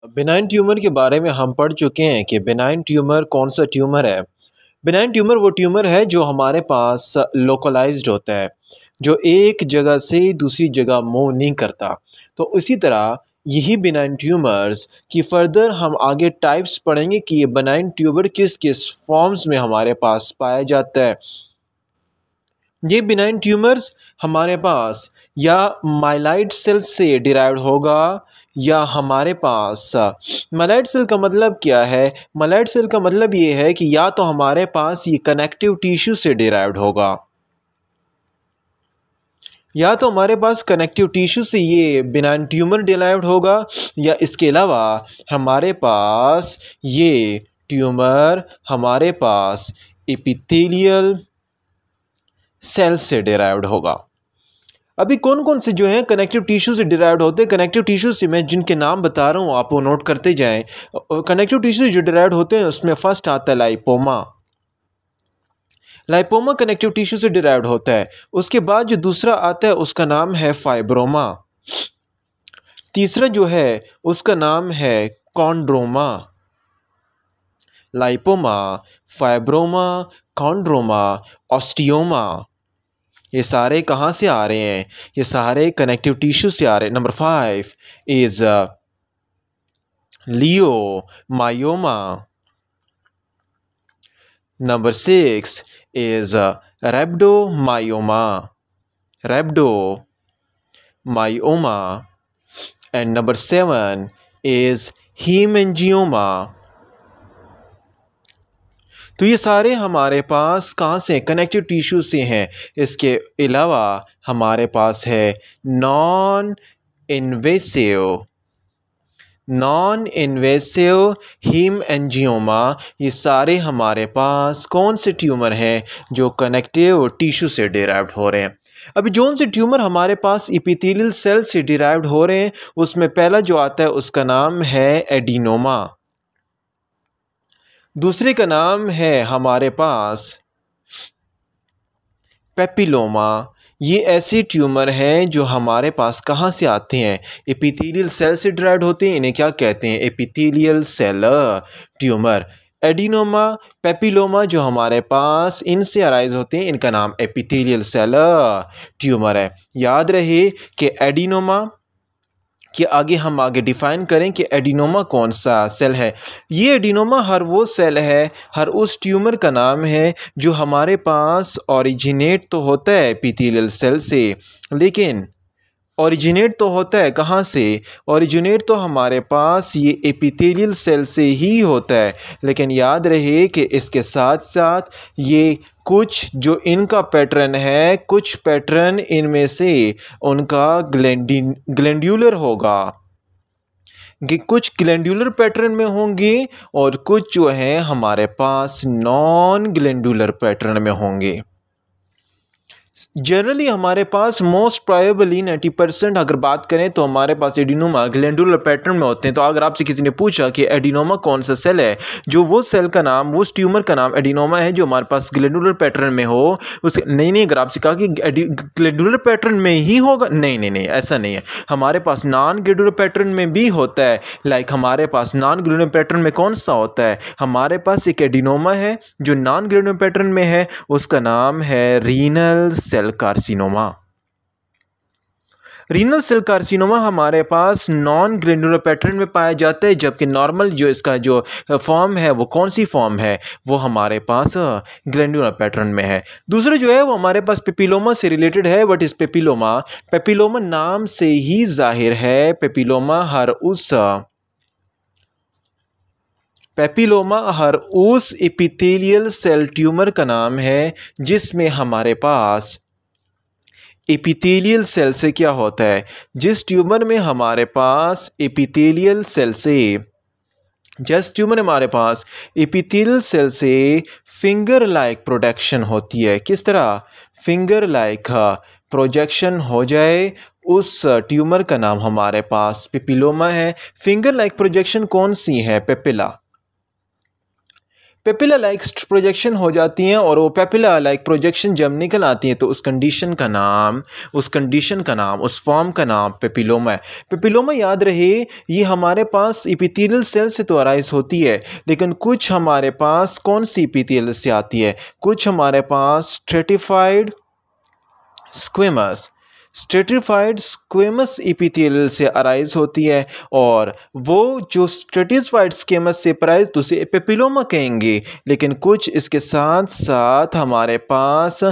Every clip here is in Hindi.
बिनाइन ट्यूमर के बारे में हम पढ़ चुके हैं कि बिनाइन ट्यूमर कौन सा ट्यूमर है। बिनाइन ट्यूमर वो ट्यूमर है जो हमारे पास लोकलाइज्ड होता है, जो एक जगह से दूसरी जगह मूव नहीं करता। तो इसी तरह यही बिनाइन ट्यूमर्स की फर्दर हम आगे टाइप्स पढ़ेंगे कि ये बिनाइन ट्यूमर किस किस फॉर्म्स में हमारे पास पाया जाता है। ये बिनाइन ट्यूमर्स हमारे पास या माइलाइड सेल से डिराइव्ड होगा या हमारे पास माइलाइड सेल का मतलब क्या है? माइलाइड सेल का मतलब ये है कि या तो हमारे पास ये कनेक्टिव टिश्यू से डिराइव्ड होगा, या तो हमारे पास कनेक्टिव टिश्यू से ये बिनाइन ट्यूमर डिराइव्ड होगा, या इसके अलावा हमारे पास ये ट्यूमर हमारे पास एपिथेलियल सेल से डिराइव्ड होगा। अभी कौन कौन से जो हैं कनेक्टिव टिश्यू से डिराइव्ड होते हैं, कनेक्टिव टिश्यू से मैं जिनके नाम बता रहा हूँ आप वो नोट करते जाएं। कनेक्टिव टिश्यू जो डिराइव्ड होते हैं उसमें फर्स्ट आता है लाइपोमा। लाइपोमा कनेक्टिव टिश्यू से डिराइव्ड होता है। उसके बाद जो दूसरा आता है उसका नाम है फाइब्रोमा। तीसरा जो है उसका नाम है chondroma. Lipoma, fibroma, chondroma, osteoma, ये सारे कहाँ से आ रहे हैं? ये सारे कनेक्टिव टिश्यू से आ रहे हैं। Number 5 is leiomyoma. Number 6 is rhabdomyoma, rhabdomyoma. And number 7 is haemangioma. तो ये सारे हमारे पास कहाँ से? कनेक्टिव टिश्यू से हैं। इसके अलावा हमारे पास है नॉन इन्वेसिव हीमेंजियोमा। ये सारे हमारे पास कौन से ट्यूमर हैं जो कनेक्टिव टिश्यू से डिराइव्ड हो रहे हैं। अभी जोन से ट्यूमर हमारे पास एपिथेलियल सेल से डिराइव्ड हो रहे हैं उसमें पहला जो आता है उसका नाम है एडिनोमा। दूसरे का नाम है हमारे पास पेपिलोमा। ये ऐसे ट्यूमर हैं जो हमारे पास कहाँ से आते हैं? एपिथेलियल सेल से डिराइव्ड होते हैं। इन्हें क्या कहते हैं? Epithelial cell tumour. Adenoma, papilloma जो हमारे पास इनसे अराइज होते हैं इनका नाम एपिथेलियल सेल ट्यूमर है। याद रहे कि एडिनोमा कि आगे डिफाइन करें कि एडिनोमा कौन सा सेल है। ये एडिनोमा हर वो सेल है, हर उस ट्यूमर का नाम है जो हमारे पास ओरिजिनेट तो होता है एपिथेलियल सेल से, लेकिन ओरिजिनेट तो होता है कहाँ से? ओरिजिनेट तो हमारे पास ये एपिथेलियल सेल से ही होता है, लेकिन याद रहे कि इसके साथ साथ ये कुछ जो इनका पैटर्न है, कुछ पैटर्न इनमें से उनका ग्लैंड्यूलर होगा, कि कुछ ग्लैंड्यूलर पैटर्न में होंगे और कुछ जो है हमारे पास नॉन ग्लैंड्यूलर पैटर्न में होंगे। जनरली हमारे पास मोस्ट प्रोबेबली 90% अगर बात करें तो हमारे पास एडिनोमा ग्लैंडुलर पैटर्न में होते हैं। तो अगर आपसे किसी ने पूछा कि एडिनोमा कौन सा सेल है, जो वो सेल का नाम, वो ट्यूमर का नाम एडिनोमा है जो हमारे पास ग्लैंडुलर पैटर्न में हो, उस नहीं अगर आपसे कहा कि ग्लैंडुलर पैटर्न में ही होगा, नहीं ऐसा नहीं है। हमारे पास नॉन ग्लैंडुलर पैटर्न में भी होता है। लाइक हमारे पास नॉन ग्लैंडुलर पैटर्न में कौन सा होता है? हमारे पास एक एडिनोमा है जो नॉन ग्लैंडुलर पैटर्न में है, उसका नाम है renal cell carcinoma. Renal cell carcinoma हमारे पास नॉन ग्लैंडुलर पैटर्न में पाया जाता है, जबकि नॉर्मल जो इसका जो फॉर्म है वो कौन सी फॉर्म है? वो हमारे पास ग्लैंडुलर पैटर्न में है। दूसरा जो है वो हमारे पास पेपिलोमा से रिलेटेड है। What is papilloma? पेपिलोमा नाम से ही जाहिर है, पेपिलोमा हर उस एपिथेलियल सेल ट्यूमर का नाम है जिसमें हमारे पास एपिथेलियल सेल से क्या होता है? जिस ट्यूमर में हमारे पास एपिथेलियल सेल से फिंगर लाइक प्रोजेक्शन होती है। किस तरह? फिंगर लाइक प्रोजेक्शन हो जाए, उस ट्यूमर का नाम हमारे पास पेपिलोमा है। फिंगर लाइक प्रोजेक्शन कौन सी है? पेपिला। पेपिला लाइक प्रोजेक्शन हो जाती हैं और वो पेपिला लाइक प्रोजेक्शन जब निकल आती हैं तो उस कंडीशन का नाम उस फॉर्म का नाम पेपिलोमा है। पेपिलोमा याद रहे ये हमारे पास एपिथेलियल सेल से तो अराइज होती है, लेकिन कुछ हमारे पास कौन सी एपिथेलियल से आती है, कुछ हमारे पास स्ट्रेटिफाइड स्क्वेमस एपिथेलियल से अराइज होती है, और वो जो स्ट्रेटिफाइड स्क्वेमस से अराइज तो उसे पेपिलोमा कहेंगे। लेकिन कुछ इसके साथ साथ हमारे पास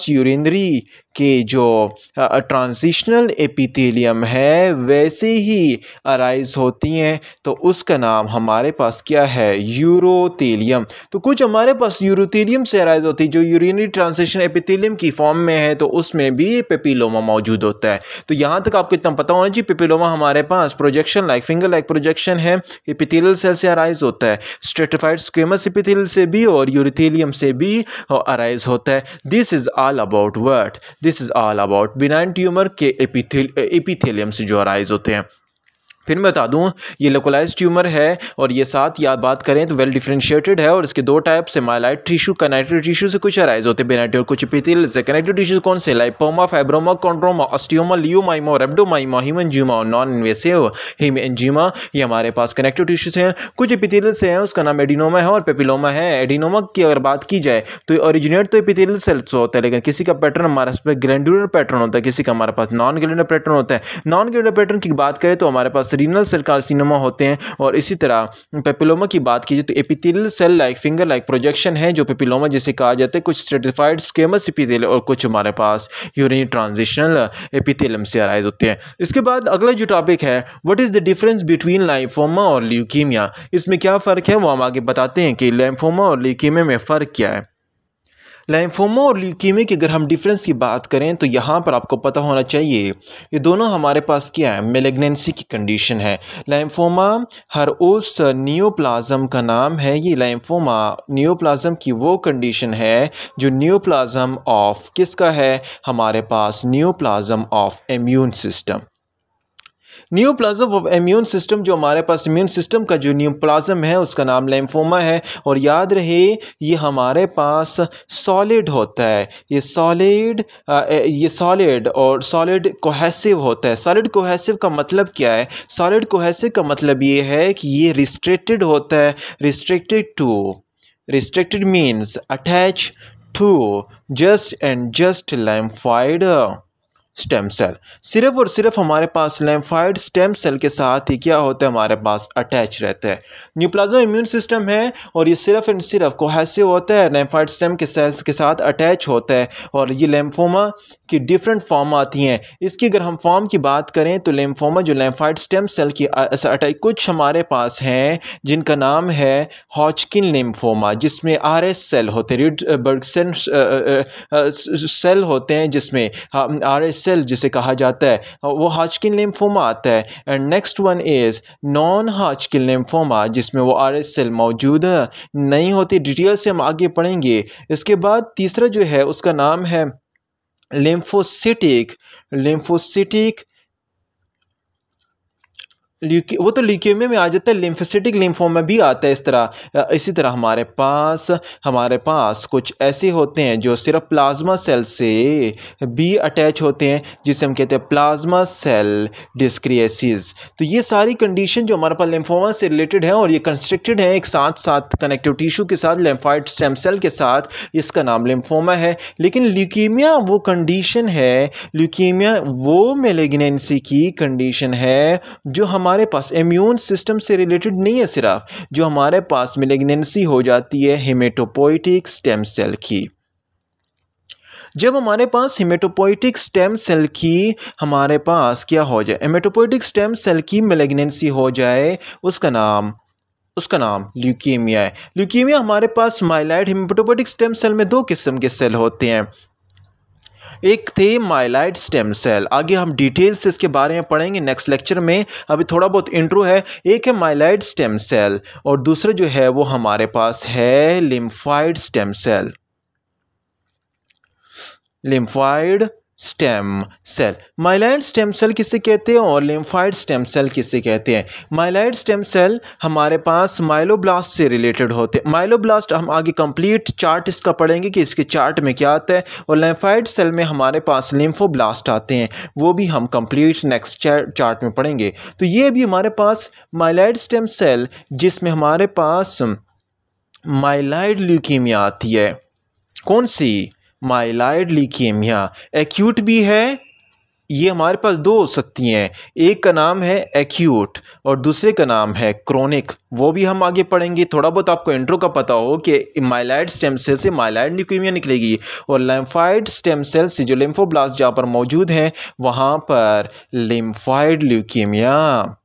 यूरेनरी के जो ट्रांजिशनल एपिथेलियम है वैसे ही अराइज होती हैं, तो उसका नाम हमारे पास क्या है, यूरोथेलियम। तो कुछ हमारे पास यूरोथेलियम से अराइज होती है जो यूरेनरी ट्रांजिशन एपिथेलियम की फॉर्म में है, तो उसमें भी पेपिलोमा मौजूद होता है। तो यहाँ तक आपको इतना पता होना चाहिए, पेपिलोमा हमारे पास projection like finger like projection है, एपिथेलियल सेल से अराइज होता है, स्ट्रेटिफाइड स्क्वेमस एपिथेलियल से भी और यूरोथेलियम से भी अराइज होता है। This is all about benign tumour के एपिथेलियम से जो अराइज होते हैं। फिर मैं बता दूं ये लोकलाइज ट्यूमर है, और ये साथ या बात करें तो वेल डिफरेंशिएटेड है, और इसके दो टाइप्स है, माइलाइड टिश्यू कनेक्टिव टिश्यू से कुछ अराइज होते हैं बेनाइट, और कुछ एपिथेलियल से। कनेक्टिव टिश्यू कौन से, लाइपोमा, फाइब्रोमा, कॉन्ड्रोमा, ऑस्टियोमा, लियोमाइमा, रेब्डोमाइमा, हीमेंजीमा और नॉन इन्वेसिव हीमेंजीमा, ये हमारे पास कनेक्टिव टिश्यूज हैं। कुछ एपिथेलियल से हैं, उसका नाम एडिनोमा है और पेपिलोमा है। एडिनोमा की अगर बात की जाए तो ओरिजिनेट तो एपिथेलियल सेल से होता है, लेकिन किसी का पैटर्न हमारे पास ग्लैंडुलर पैटर्न होता है, किसी का हमारे पास नॉन ग्लैंडुलर पैटर्न होता है। नॉन ग्लैंडुलर पैटर्न की बात करें तो हमारे पास रीनल सेल कार्सिनोमा होते हैं, और इसी तरह पेपिलोमा की बात कीजिए तो epithelial cell like finger like projection है जो पेपिलोमा जिसे कहा जाता है। कुछ स्ट्रेटिफाइड स्क्वेमस एपिथेलियल और कुछ हमारे पास यूरिनरी ट्रांजिशनल एपिथेलियम से अराइज होते हैं। इसके बाद अगला जो टॉपिक है, what is the difference between lymphoma और ल्यूकीमिया, इसमें क्या फ़र्क है वो हम आगे बताते हैं कि लाइम्फोमा और ल्यूकीमिया में फ़र्क क्या है। लाइम्फोमा और ल्यूकीमिया की अगर हम डिफरेंस की बात करें तो यहाँ पर आपको पता होना चाहिए ये दोनों हमारे पास क्या है, मेलिग्नेंसी की कंडीशन है। लाइम्फोमा हर उस नियोप्लाज्म का नाम है, ये लाइम्फोमा नियोप्लाज्म की वो कंडीशन है जो नियोप्लाज्म ऑफ किसका है, हमारे पास neoplasm of immune system. Neoplasm of immune system, जो हमारे पास इम्यून सिस्टम का जो न्यूप्लाज्म है उसका नाम लाइम्फोमा है। और याद रहे ये हमारे पास सॉलिड होता है, ये सॉलिड और सॉलिड कोहेसिव होता है। सॉलिड कोहेसिव का मतलब क्या है, सॉलिड कोहेसिव का मतलब ये है कि ये रिस्ट्रिक्टेड होता है, restricted means attach to just lymphoid stem cell. सिर्फ और सिर्फ हमारे पास लाइम्फॉइड स्टेम सेल के साथ ही क्या होता है, हमारे पास अटैच रहता है। न्यूप्लाज्म इम्यून सिस्टम है और ये सिर्फ एंड सिर्फ कोहेसिव होता है, लाइम्फॉइड स्टेम के सेल्स के साथ अटैच होता है। और ये लिम्फोमा की डिफरेंट फॉर्म आती हैं। इसकी अगर हम फॉर्म की बात करें तो लिम्फोमा जो लाइम्फॉइड स्टेम सेल की अटैच, कुछ हमारे पास हैं जिनका नाम है हॉजकिन लिम्फोमा, जिसमें RS सेल होते हैं, रेड ब्लड सेल होते हैं, जिसमें RS सेल जिसे कहा जाता है, वो हॉजकिन लिम्फोमा आता है। And next one is non Hodgkin lymphoma, जिसमें वो RS सेल मौजूद नहीं होती। डिटेल से हम आगे पढ़ेंगे। इसके बाद तीसरा जो है उसका नाम है लिम्फोसिटिक वो तो ल्यूकेमिया में आ जाता है, लिम्फोसिटिक लिम्फोमा भी आता है इसी तरह हमारे पास कुछ ऐसे होते हैं जो सिर्फ प्लाज्मा सेल से भी अटैच होते हैं, जिसे हम कहते हैं प्लाज्मा सेल डिस्क्रिएसिस। तो ये सारी कंडीशन जो हमारे पास लिम्फोमा से रिलेटेड है और ये कंस्ट्रक्टेड है एक साथ कनेक्टिव टिश्यू के साथ, लिम्फॉइड स्टेम सेल के साथ, इसका नाम लिम्फोमा है। लेकिन ल्यूकेमिया वो कंडीशन है, ल्यूकेमिया वो मैलिग्नेंसी की कंडीशन है जो हमारे पास इम्यून सिस्टम से रिलेटेड नहीं है, सिर्फ जो हमारे पास मैलिग्नेंसी हो जाती है हेमेटोपोइटिक स्टेम सेल की। जब हमारे पास हेमेटोपोइटिक स्टेम सेल की हमारे पास क्या हो जाए, हेमेटोपोइटिक स्टेम सेल की मैलिग्नेंसी हो जाए, उसका नाम ल्यूकेमिया है। ल्यूकेमिया हमारे पास माइलाइड हेमेटोपोइटिक स्टेम सेल में दो किस्म के सेल होते हैं, एक थे माइलाइड स्टेम सेल। आगे हम डिटेल से इसके बारे में पढ़ेंगे नेक्स्ट लेक्चर में, अभी थोड़ा बहुत इंट्रो है। एक है माइलाइड स्टेम सेल और दूसरा जो है वो हमारे पास है lymphoid stem cell. Lymphoid stem cell. Myeloid stem cell किसे कहते हैं और लिम्फॉइड स्टेम सेल किसे कहते हैं? माइलॉइड स्टेम सेल हमारे पास माइलोब्लास्ट से रिलेटेड होते हैं। माइलोब्लास्ट हम आगे कंप्लीट चार्ट इसका पढ़ेंगे कि इसके चार्ट में क्या आता है, और लिम्फॉइड सेल में हमारे पास लिम्फोब्लास्ट आते हैं, वो भी हम कंप्लीट नेक्स्ट चार्ट में पढ़ेंगे। तो ये भी हमारे पास माइलॉइड स्टेम सेल जिसमें हमारे पास माइलॉइड ल्यूकीमिया आती है। कौन सी? Myeloid leukaemia. एक्यूट भी है, ये हमारे पास दो हो सकती हैं, एक का नाम है एक्यूट और दूसरे का नाम है क्रोनिक, वो भी हम आगे पढ़ेंगे। थोड़ा बहुत आपको इंट्रो का पता हो कि माइलॉइड स्टेम सेल से माइलॉइड ल्यूकीमिया निकलेगी और लिम्फॉइड स्टेम सेल से जो लिम्फोब्लास्ट जहाँ पर मौजूद हैं वहाँ पर लिम्फॉइड ल्यूकीमिया।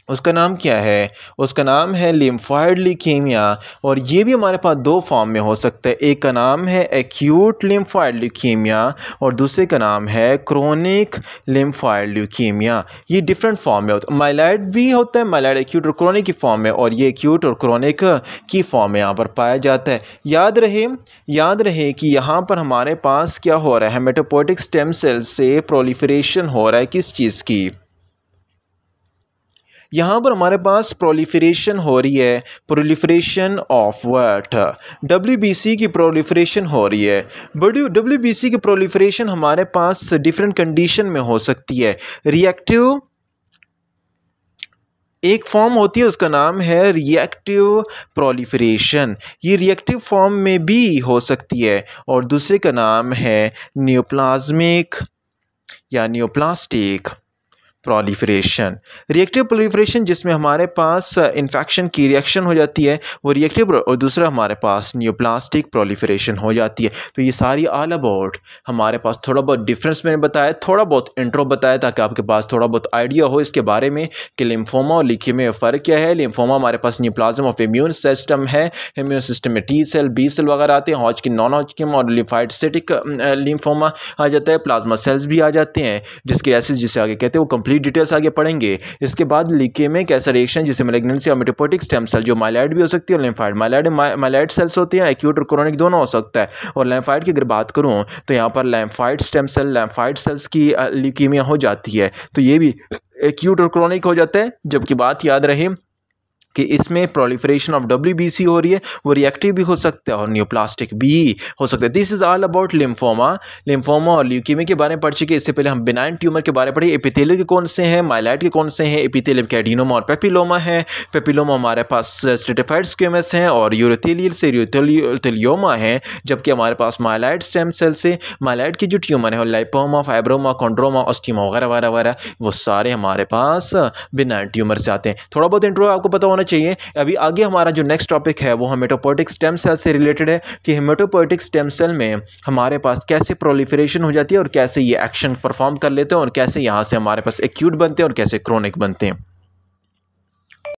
उसका नाम क्या है? उसका नाम है लिम्फॉइड ल्यूकीमिया। और ये भी हमारे पास दो फॉर्म में हो सकता है, एक का नाम है एक्यूट लिम्फॉइड ल्यूकीमिया और दूसरे का नाम है क्रोनिक लिम्फॉइड ल्यूकीमिया। ये डिफरेंट फॉर्म में होता है, माइलॉइड भी होता है, माइलॉइड एक्यूट और क्रोनिक की फॉर्म में, और ये एक्यूट और क्रोनिक की फॉर्म में यहाँ पर पाया जाता है। याद रहे कि यहाँ पर हमारे पास क्या हो रहा है, हेमेटोपोइटिक स्टेम सेल से प्रोलिफरेशन हो रहा है किस चीज़ की? यहाँ पर हमारे पास प्रोलिफरेशन हो रही है, प्रोलिफरेशन ऑफ व्हाट? WBC की प्रोलिफरेशन हो रही है। WBC की प्रोलिफरेशन हमारे पास डिफरेंट कंडीशन में हो सकती है। रिएक्टिव एक फॉर्म होती है, उसका नाम है रिएक्टिव प्रोलिफरेशन, ये रिएक्टिव फॉर्म में भी हो सकती है, और दूसरे का नाम है नियोप्लाज्मिक या नियोप्लास्टिक प्रोलिफरेशन। रिएक्टिव प्रोलिफरेशन जिसमें हमारे पास इन्फेक्शन की रिएक्शन हो जाती है वो रिएक्टिव, और दूसरा हमारे पास नियोप्लास्टिक प्रोलिफरेशन हो जाती है। तो ये सारी ऑल अबाउट हमारे पास थोड़ा बहुत डिफरेंस मैंने बताया, थोड़ा बहुत इंट्रो बताया ताकि आपके पास थोड़ा बहुत आइडिया हो इसके बारे में कि लिम्फोमा और ल्यूकीमिया में फ़र्क क्या है। लिम्फोमा हमारे पास न्यूप्लाज्म ऑफ इम्यून सिस्टम है, इम्यून सिस्टम में T सेल, B सेल वगैरह आते हैं, हॉजकिन, नॉन हॉजकिन और लिम्फाइडोसिटिक लिम्फोमा आ जाता है, प्लाज्मा सेल्स भी आ जाते हैं जिसके एसिड जिसे आगे कहते हैं वो कंप्लीट डिटेल्स आगे पढ़ेंगे। इसके बाद ल्यूकीमिया एक ऐसा रिएक्शन जिसे मैलिग्नेंसी और मेटापोटिक स्टेम सेल जो माइलॉइड भी हो सकती है और लिम्फॉइड, माइलॉइड सेल्स होती हैं, एक्यूट और क्रोनिक दोनों हो सकता है। और लिम्फॉइड की अगर बात करूं तो यहाँ पर lymphoid stem cell, lymphoid cells की ल्यूकीमिया हो जाती है, तो ये भी एक्यूट और क्रोनिक हो जाता है। जबकि बात याद रहे कि इसमें प्रोलिफरेशन ऑफ WBC हो रही है, वो रिएक्टिव भी हो सकता है और नियोप्लास्टिक भी हो सकता है। This is all about lymphoma और ल्यूकीमिया के बारे में पढ़ चुके। इससे पहले हम बिनाइन ट्यूमर के बारे में पढ़े, एपिथेलियल के कौन से हैं, माइलॉइड के कौन से हैं, एपिथेलियल के एडिनोमा और पेपिलोमा है। पेपिलोमा हमारे पास स्ट्रेटिफाइड स्क्वेमस हैं और यूरोथेलियल से यूरोथेलियोमा है, जबकि हमारे पास माइलॉइड स्टेम सेल से माइलॉइड की जो ट्यूमर है लाइपोमा, फाइब्रोमा, कॉन्ड्रोमा, ऑस्टियोमा वगैरह वगैरह वगैरह, वो सारे हमारे पास बिनाइन ट्यूमर से आते हैं। थोड़ा बहुत इंट्रो आपको पता होना चाहिए। अभी आगे हमारा जो नेक्स्ट टॉपिक है वो हेमेटोपोइटिक स्टेम सेल से रिलेटेड है कि हेमेटोपोइटिक स्टेम सेल में हमारे पास कैसे प्रोलिफरेशन हो जाती है और कैसे ये एक्शन परफॉर्म कर लेते हैं और कैसे यहाँ से हमारे पास एक्यूट बनते हैं और कैसे क्रोनिक बनते हैं।